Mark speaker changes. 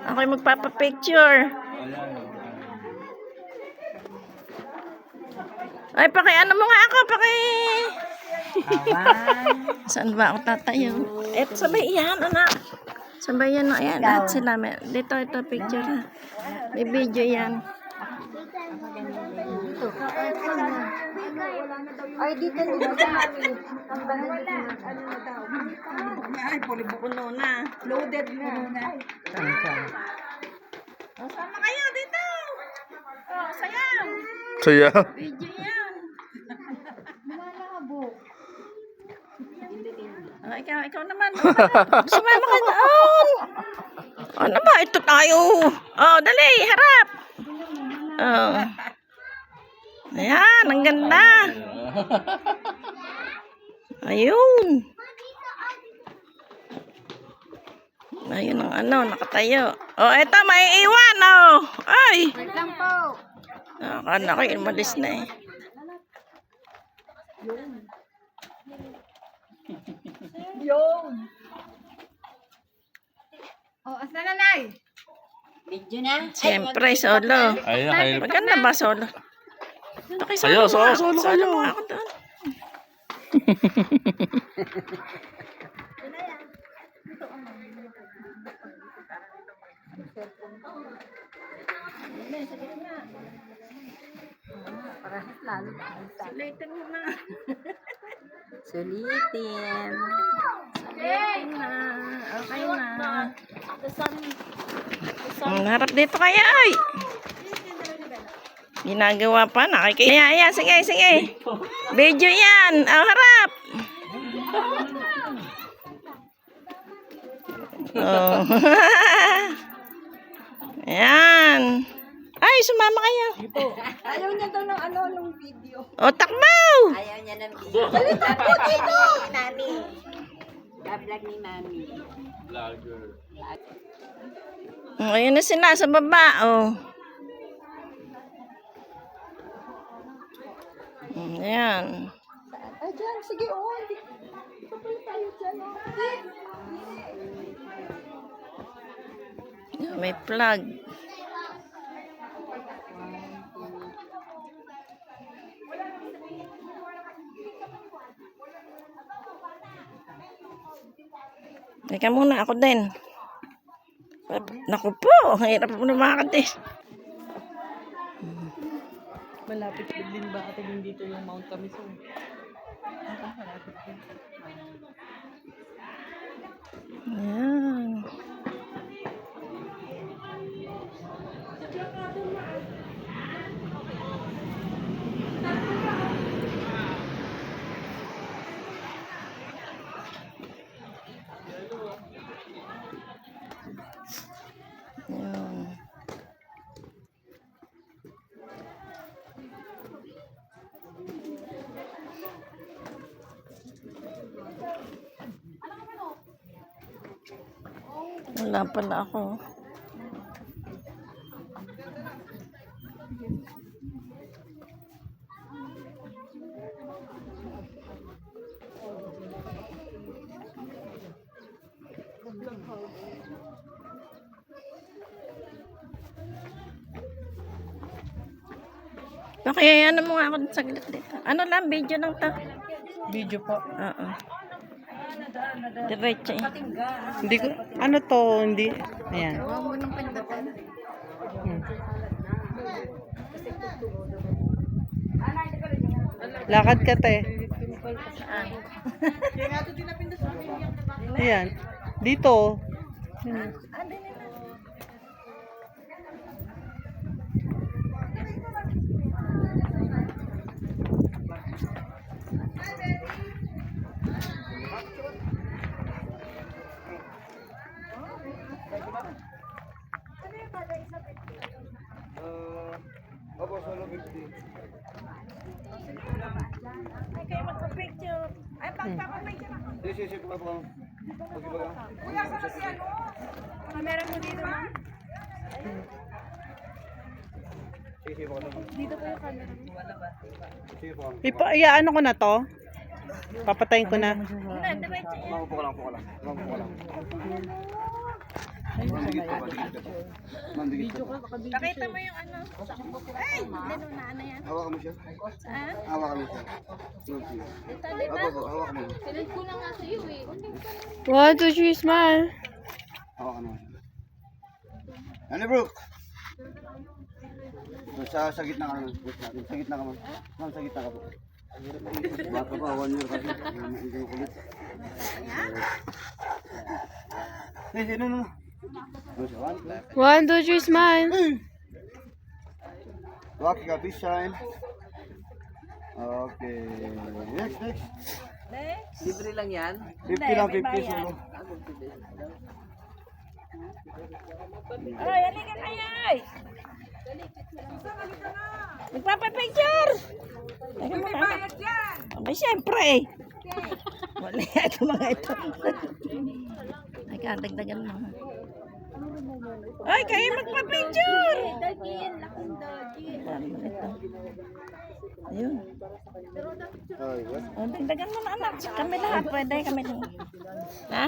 Speaker 1: Ako'y magpapapicture. Ay, ano mo nga ako, Saan ba ako tatayo? Eto, sabay yan, anak. Sabay yan, ayan, lahat sila. Dito, ito, picture ha. May video yan.
Speaker 2: Ay, dito nila sa amin. Ang bahan dito na. Ano na daw?
Speaker 1: Ay, puno na.
Speaker 2: Loaded na.
Speaker 1: O, sama kayo dito. O, sayaw.
Speaker 3: Saya.
Speaker 1: Video yan.
Speaker 2: Malabo.
Speaker 1: O, ikaw naman. Sumama ka doon. Ano ba? Ito tayo. O, dali, harap. O. Ayan, ang ganda. Ayun. Ayun ang nakatayo. Oh, eto, may iwan, oh. Ay.
Speaker 2: Wait lang po.
Speaker 1: Nakakana ko, umalis na eh.
Speaker 2: Yung. Oh, asa na, Nay? Video na?
Speaker 1: Siyempre, solo.
Speaker 3: Ayun,
Speaker 1: Maganda ba solo? Ito kay
Speaker 3: Kayo,
Speaker 1: solo.
Speaker 3: solo
Speaker 1: Solo
Speaker 3: kayo.
Speaker 1: mo ako doon.
Speaker 2: Parehas lalo.
Speaker 1: Sulitin mo na.
Speaker 2: Sulitin.
Speaker 1: Sulitin na. Okay na. Harap dito kaya ay. Ginagawa pa. Ayan, sige. Video yan. Harap. Oh. Ayan. Ay, sumama kayo.
Speaker 2: Ayaw niya daw ng nung video.
Speaker 1: O, takbaw.
Speaker 2: Ayaw niya ng video. Balitan po dito! Mami. Vlog ni Mami.
Speaker 1: Ayun na sila sa baba. Oh. Ayan.
Speaker 2: Ay, dyan. Sige, Dito pala tayo dyan,
Speaker 1: May plug. Teka muna, ako din. Naku po, hirap po lumakad eh.
Speaker 4: Malapit din ba ate din dito yung Mount Camiso? Malapit din.
Speaker 1: Ayan. Ayan. Wala pala ako. Okay, ano mo nga ako saglit dito. Ano lang, video lang to.
Speaker 4: Video po.
Speaker 1: Oo. Diretso eh.
Speaker 4: Hindi ko, ano to, hindi. Ayan. Lakad ka te. Ayan. Dito.
Speaker 3: Opo, solo 50.
Speaker 1: Ay, kayo magpa-picture. Ay, pagpapapicture ako.
Speaker 3: Sisip pa po.
Speaker 1: Kuya, saan si ano? Camera mo dito, ma'am?
Speaker 3: Sisip ako naman.
Speaker 1: Dito po yung camera.
Speaker 3: Sige po.
Speaker 4: Ipaano ko na to? Papatayin ko na.
Speaker 1: Diretso yan.
Speaker 3: Maupo ko lang. Mandikit po. Mandikit po.
Speaker 1: Pakita mo yung ano. Ay! Lino na ano yan.
Speaker 3: Hawakan mo siya.
Speaker 1: Saan?
Speaker 3: Hawakan mo siya. Opo, opo, hawakan mo.
Speaker 1: One, two, three, smile.
Speaker 3: Hawakan mo. Ano bro? Sa gitna ka naman. Sa gitna ka ma'am. Ma'am, sa gitna ka po. Baka pa, 1 year kasi. Hindi ko kulit. Eh, no.
Speaker 1: One, two, three, smile.
Speaker 3: Rocky ka, peace sign. Okay. Next.
Speaker 4: Libre lang yan.
Speaker 3: 50 lang, 50 solo.
Speaker 1: Ay, halika kayo. Magpapapicture. Teka mo na. Aba, siyempre. Wala ito mga ito. Teka, dagdagan mo. Ay, kayo magpapicture. Ayun.
Speaker 3: Ay, what?
Speaker 1: O, dagdagan mo na anak. Kami lahat. Pwede kami. Ha?